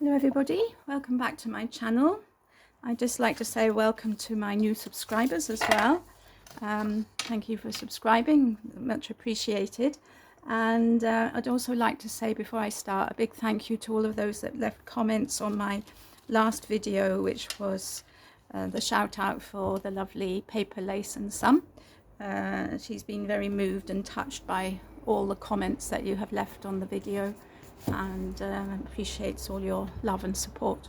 Hello everybody, welcome back to my channel. I'd just like to say welcome to my new subscribers as well. Thank you for subscribing, much appreciated. And I'd also like to say before I start a big thank you to all of those that left comments on my last video, which was the shout out for the lovely Paper Lace and Some. She's been very moved and touched by all the comments that you have left on the video, and appreciates all your love and support.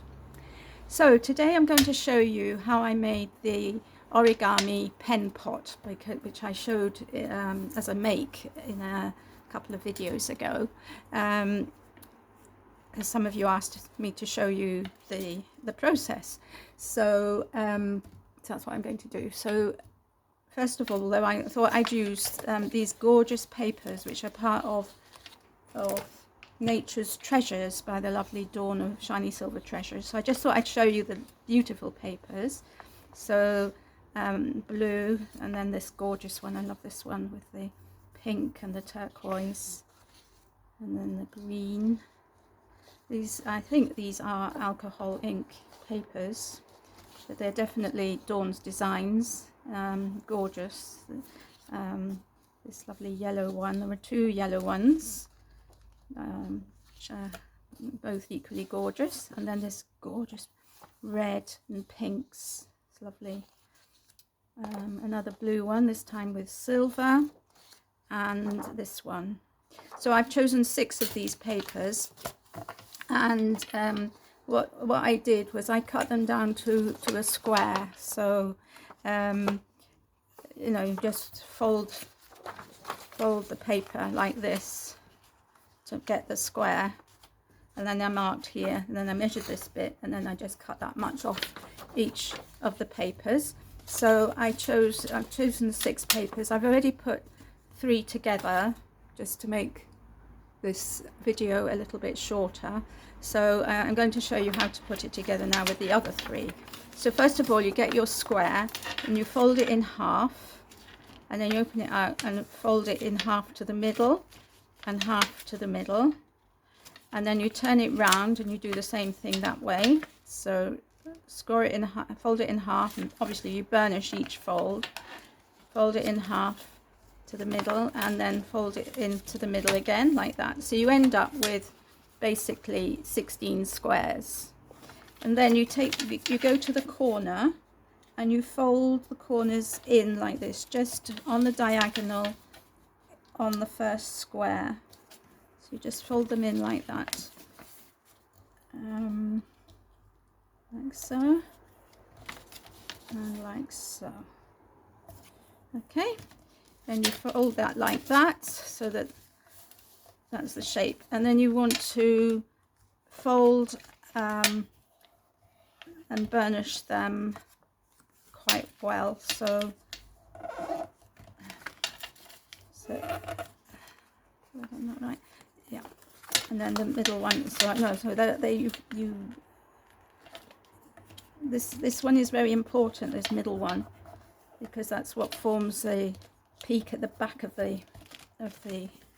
So today I'm going to show you how I made the origami pen pot, which I showed as a make in a couple of videos ago, because some of you asked me to show you the process. So that's what I'm going to do. So first of all, though, I thought I'd use these gorgeous papers, which are part of Nature's Treasures by the lovely Dawn of Shiny Silver Treasures. So I just thought I'd show you the beautiful papers. So blue, and then this gorgeous one. I love this one with the pink and the turquoise, and then the green. These, I think these are alcohol ink papers, but they're definitely Dawn's designs. Gorgeous. This lovely yellow one. There were two yellow ones, which are both equally gorgeous, and then this gorgeous red and pinks. It's lovely. Another blue one, this time with silver, and this one. So I've chosen 6 of these papers, and what I did was I cut them down to a square. So you know, just fold the paper like this to get the square, and then I marked here, and then I measured this bit, and then I just cut that much off each of the papers. So I've chosen 6 papers. I've already put 3 together just to make this video a little bit shorter. So I'm going to show you how to put it together now with the other 3. So first of all, you get your square and you fold it in half, and then you open it out and fold it in half to the middle and half to the middle, and then you turn it round and you do the same thing that way. So score it in half, fold it in half, and obviously you burnish each fold. Fold it in half to the middle, and then fold it into the middle again like that. So you end up with basically 16 squares. And then you go to the corner and you fold the corners in like this, just on the diagonal on the first square. So you just fold them in like that, like so, and like so. Okay, then you fold that like that, so that that's the shape. And then you want to fold and burnish them quite well. So I'm not right. Yeah. And then the middle one. So no. So that this one is very important. This middle one, because that's what forms the peak at the back of the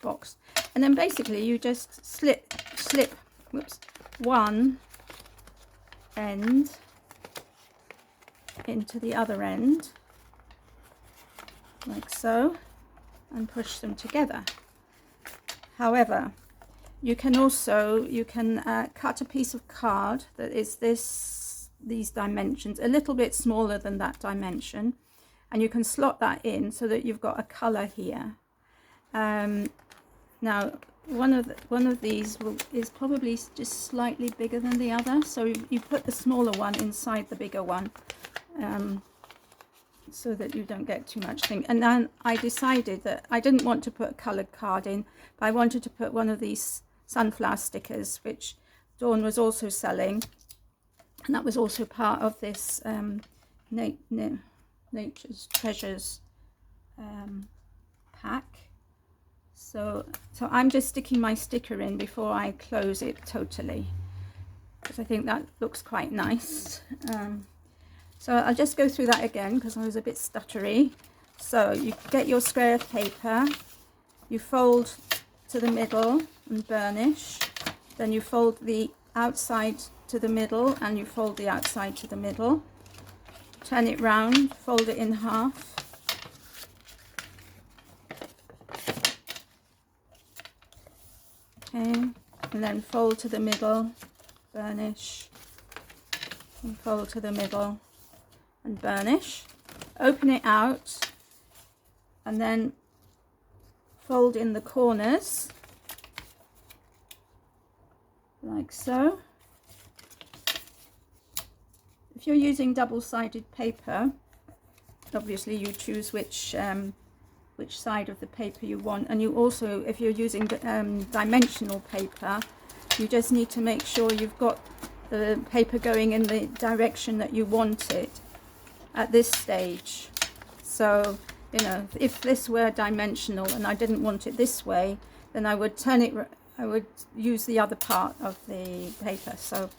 box. And then basically you just slip one end into the other end like so, and push them together. However, you can cut a piece of card that is these dimensions, a little bit smaller than that dimension, and you can slot that in so that you've got a color here. Now one of these is probably just slightly bigger than the other, so you put the smaller one inside the bigger one, so that you don't get too much thing. And then I decided that I didn't want to put a coloured card in, but I wanted to put one of these sunflower stickers, which Dawn was also selling, and that was also part of this Nature's Treasures pack. So I'm just sticking my sticker in before I close it totally, because I think that looks quite nice. So I'll just go through that again because I was a bit stuttery. So you get your square of paper, you fold to the middle and burnish, then you fold the outside to the middle, and you fold the outside to the middle. Turn it round, fold it in half. Okay, and then fold to the middle, burnish, and fold to the middle and burnish. Open it out and then fold in the corners like so. If you're using double-sided paper, obviously you choose which side of the paper you want, and you also, if you're using dimensional paper, you just need to make sure you've got the paper going in the direction that you want it at this stage. So, you know, if this were dimensional and I didn't want it this way, then I would turn it, I would use the other part of the paper. So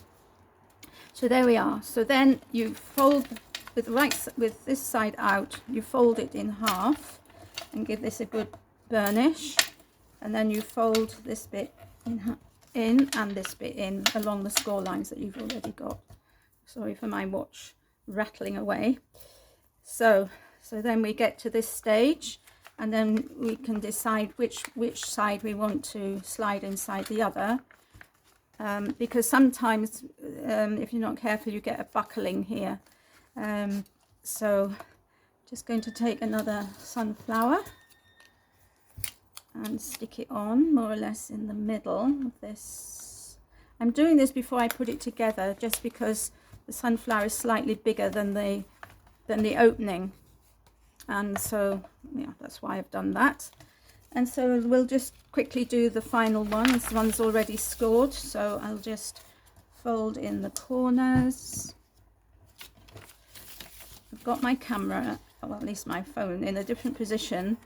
there we are. So then you fold with this side out, you fold it in half and give this a good burnish, and then you fold this bit in and this bit in along the score lines that you've already got. Sorry for my watch rattling away. So then we get to this stage, and then we can decide which side we want to slide inside the other, because sometimes if you're not careful you get a buckling here. So just going to take another sunflower and stick it on more or less in the middle of this. I'm doing this before I put it together just because the sunflower is slightly bigger than the opening, and so yeah, that's why I've done that. And so we'll just quickly do the final one. This one's already scored, so I'll just fold in the corners. I've got my camera, well, at least my phone, in a different position,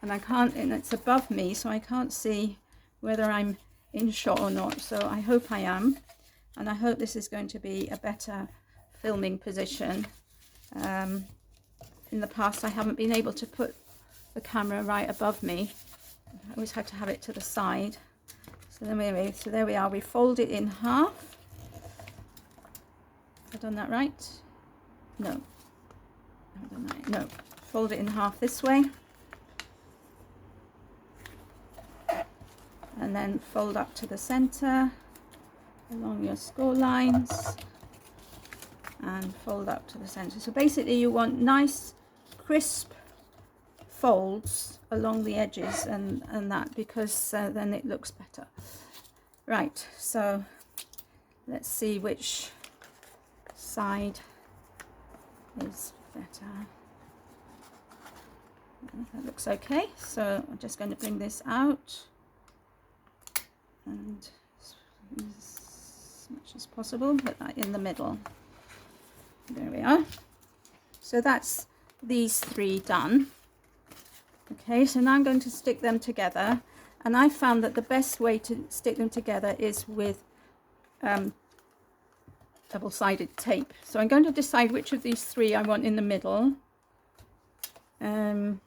and it's above me, so I can't see whether I'm in shot or not. So I hope I am, and I hope this is going to be a better filming position. In the past I haven't been able to put the camera right above me. I always had to have it to the side. So there we are. We fold it in half. Have I done that right? No. I haven't done that. No. Fold it in half this way. And then fold up to the center along your score lines and fold up to the center. So basically you want nice crisp folds along the edges and that, because then it looks better. Right, so let's see which side is better. That looks okay. So I'm just going to bring this out and as much as possible put that in the middle. There we are. So that's these three done. Okay, so now I'm going to stick them together, and I found that the best way to stick them together is with double-sided tape. So I'm going to decide which of these three I want in the middle of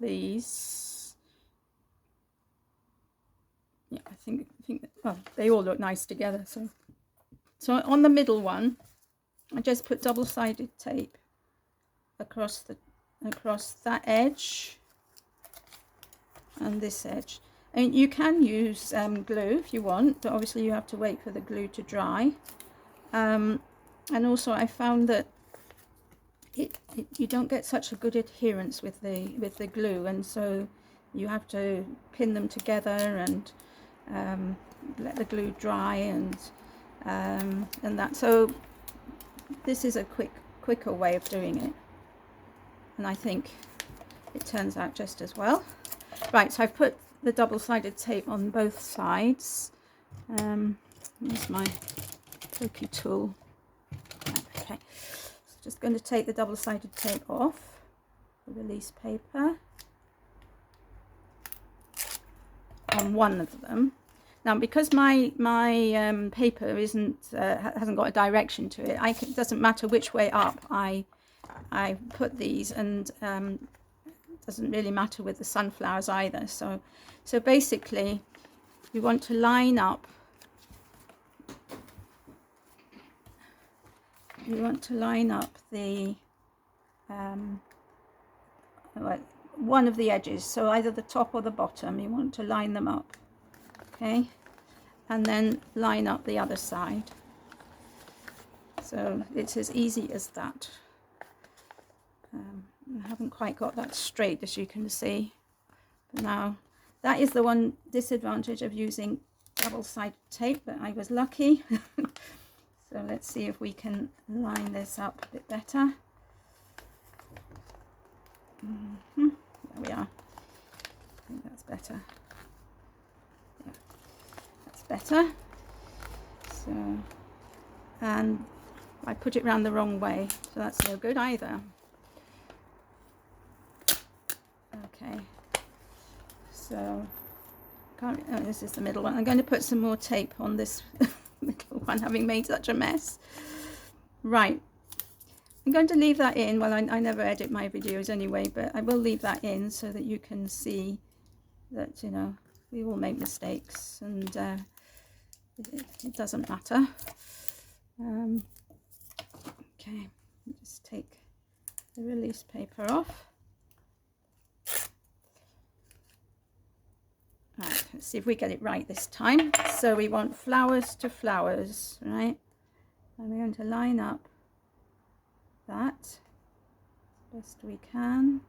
these. Yeah, I think well, they all look nice together. So on the middle one, I just put double-sided tape across that edge and this edge. And you can use glue if you want, but obviously you have to wait for the glue to dry. And also I found that you don't get such a good adherence with the glue, and so you have to pin them together and let the glue dry and that. So this is a quicker way of doing it, and I think it turns out just as well. Right, so I've put the double-sided tape on both sides. Use my pokey tool. Okay, so just going to take the double-sided tape off the release paper on one of them. Now, because my paper hasn't got a direction to it, it doesn't matter which way up I put these, and it doesn't really matter with the sunflowers either. So basically, you want to line up you want to line up the one of the edges, so either the top or the bottom, you want to line them up, okay, and then line up the other side. So it's as easy as that. I haven't quite got that straight, as you can see, but now that is the one disadvantage of using double-sided tape, but I was lucky. So let's see if we can line this up a bit better. There we are. I think that's better. Yeah, that's better. So, and I put it round the wrong way, so that's no good either. Okay, so this is the middle one. I'm going to put some more tape on this middle one, having made such a mess. Right, I'm going to leave that in. Well, I never edit my videos anyway, but I will leave that in so that you can see that, you know, we all make mistakes, and it doesn't matter. Okay, just take the release paper off. Right, let's see if we get it right this time. So we want flowers to flowers, right? And we're going to line up that as best we can.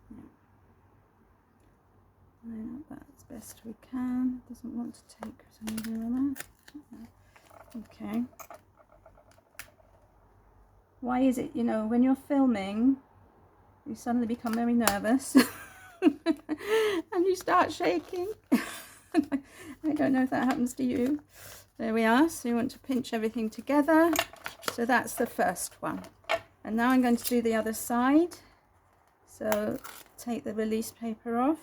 Yeah. Line up that as best we can. Doesn't want to take something on that. Okay. Why is it, you know, when you're filming, you suddenly become very nervous and you start shaking? I don't know if that happens to you. There we are. So you want to pinch everything together. So that's the first one. And now I'm going to do the other side. So take the release paper off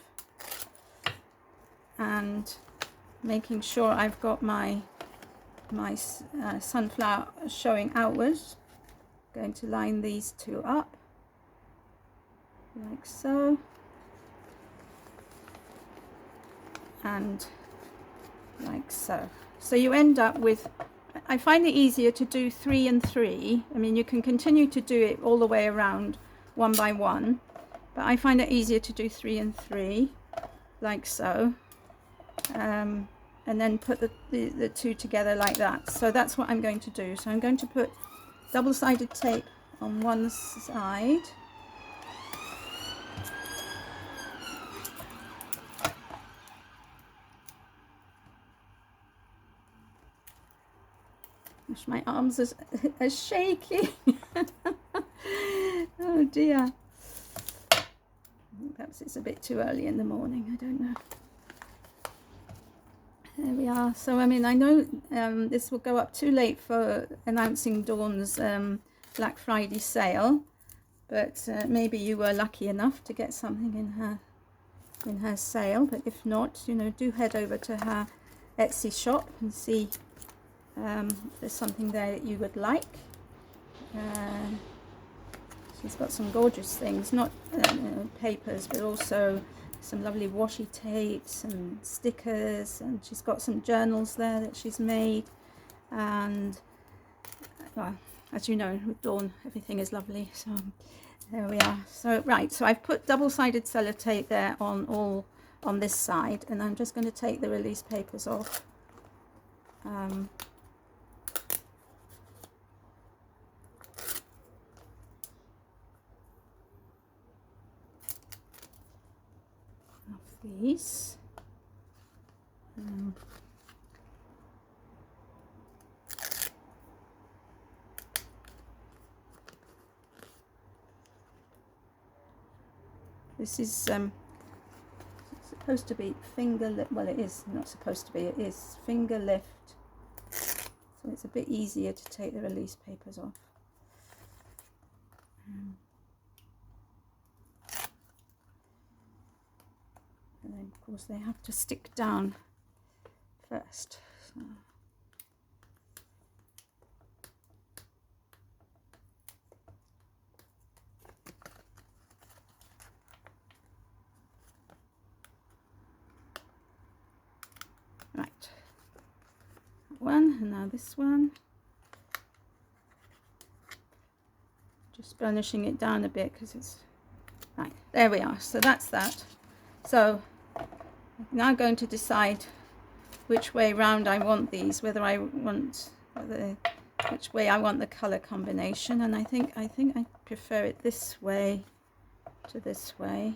and making sure I've got my sunflower showing outwards. Going to line these two up like so, and like so. So you end up with, I find it easier to do 3 and 3. I mean, you can continue to do it all the way around one by one, but I find it easier to do 3 and 3 like so, and then put the two together like that. So that's what I'm going to do. So I'm going to put double-sided tape on one side, gosh, my arms are shaking. Oh dear, perhaps it's a bit too early in the morning, I don't know. There we are. So I mean, I know this will go up too late for announcing Dawn's Black Friday sale, but maybe you were lucky enough to get something in her sale. But if not, you know, do head over to her Etsy shop and see if there's something there that you would like. She's got some gorgeous things, not papers, but also some lovely washi tapes and stickers, and she's got some journals there that she's made. And well, as you know, with Dawn, everything is lovely. So there we are. So right, so I've put double-sided sellotape there on this side, and I'm just going to take the release papers off. These. This is supposed to be finger lift. Well, it is not supposed to be. It is finger lift. So it's a bit easier to take the release papers off. And then, of course, they have to stick down first. So. Right, one, and now this one. Just burnishing it down a bit because it's right. There we are. So that's that. So I'm now going to decide which way round I want these, whether I want which way I want the color combination, and I think I prefer it this way to this way.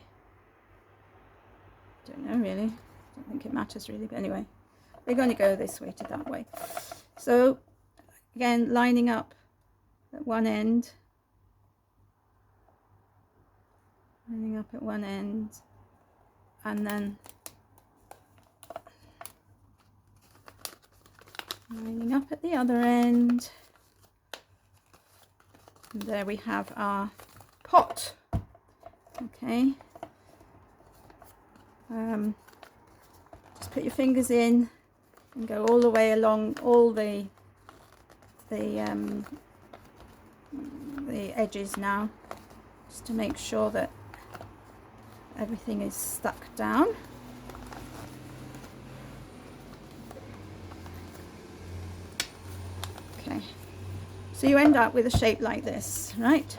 Don't know really. Don't think it matters really, but anyway, we're going to go this way to that way. So again, lining up at one end, lining up at one end, and then lining up at the other end. And there we have our pot. Okay. Just put your fingers in and go all the way along all the edges now, just to make sure that everything is stuck down. Okay, so you end up with a shape like this, right?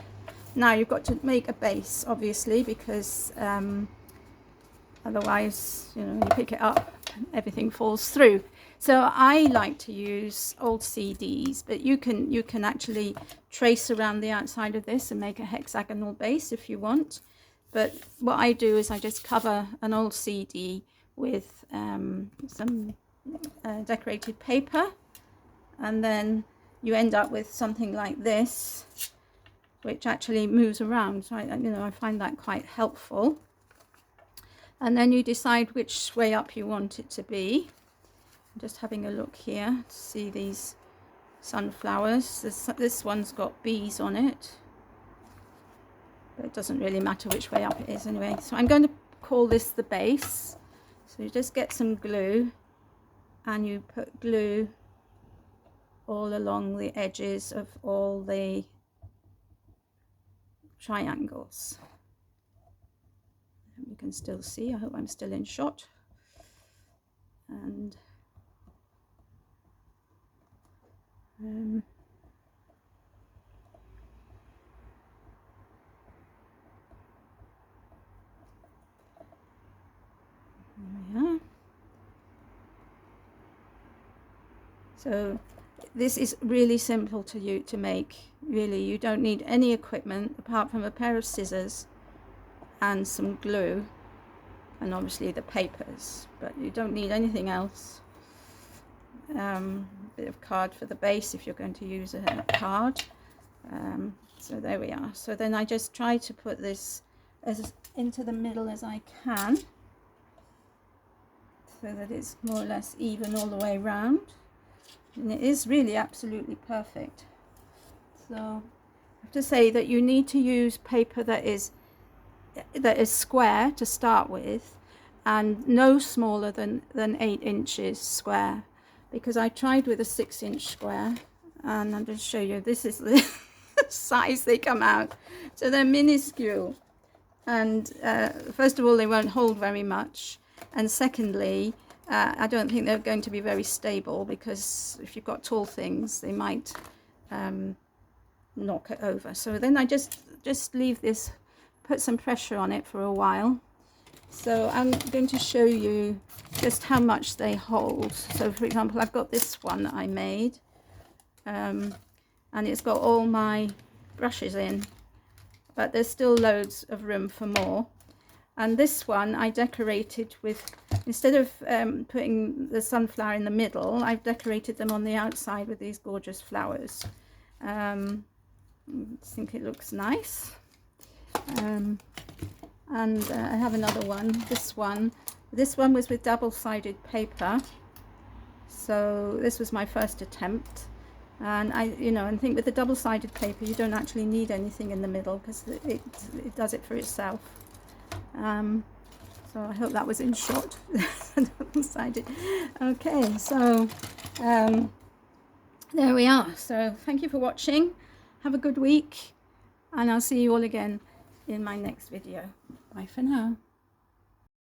Now you've got to make a base, obviously, because otherwise, you know, you pick it up and everything falls through. So I like to use old CDs, but you can actually trace around the outside of this and make a hexagonal base if you want. But what I do is I just cover an old CD with some decorated paper, and then you end up with something like this, which actually moves around. So I find that quite helpful. And then you decide which way up you want it to be. I'm just having a look here to see these sunflowers. This one's got bees on it, but it doesn't really matter which way up it is anyway. So I'm going to call this the base. So you just get some glue and you put glue all along the edges of all the triangles. You can still see, I hope I'm still in shot. And there we are. So this is really simple to make. Really, you don't need any equipment apart from a pair of scissors and some glue, and obviously the papers, but you don't need anything else. A bit of card for the base if you're going to use a card. So there we are. So then I just try to put this as into the middle as I can, so that it's more or less even all the way around, and it is really absolutely perfect. So I have to say that you need to use paper that is square to start with, and no smaller than 8 inches square, because I tried with a 6-inch square, and I'll just show you, this is the size they come out. So they're minuscule, and first of all, they won't hold very much, and secondly, I don't think they're going to be very stable, because if you've got tall things, they might knock it over. So then I just leave this, put some pressure on it for a while. So I'm going to show you just how much they hold. So for example, I've got this one that I made, and it's got all my brushes in, but there's still loads of room for more. And this one I decorated with, instead of putting the sunflower in the middle, I've decorated them on the outside with these gorgeous flowers. I think it looks nice. And I have another one. This one was with double-sided paper, so this was my first attempt. And I think with the double-sided paper you don't actually need anything in the middle, because it does it for itself. So I hope that was in shot. Double-sided. Okay, so there we are. So thank you for watching. Have a good week, and I'll see you all again in my next video. Bye for now.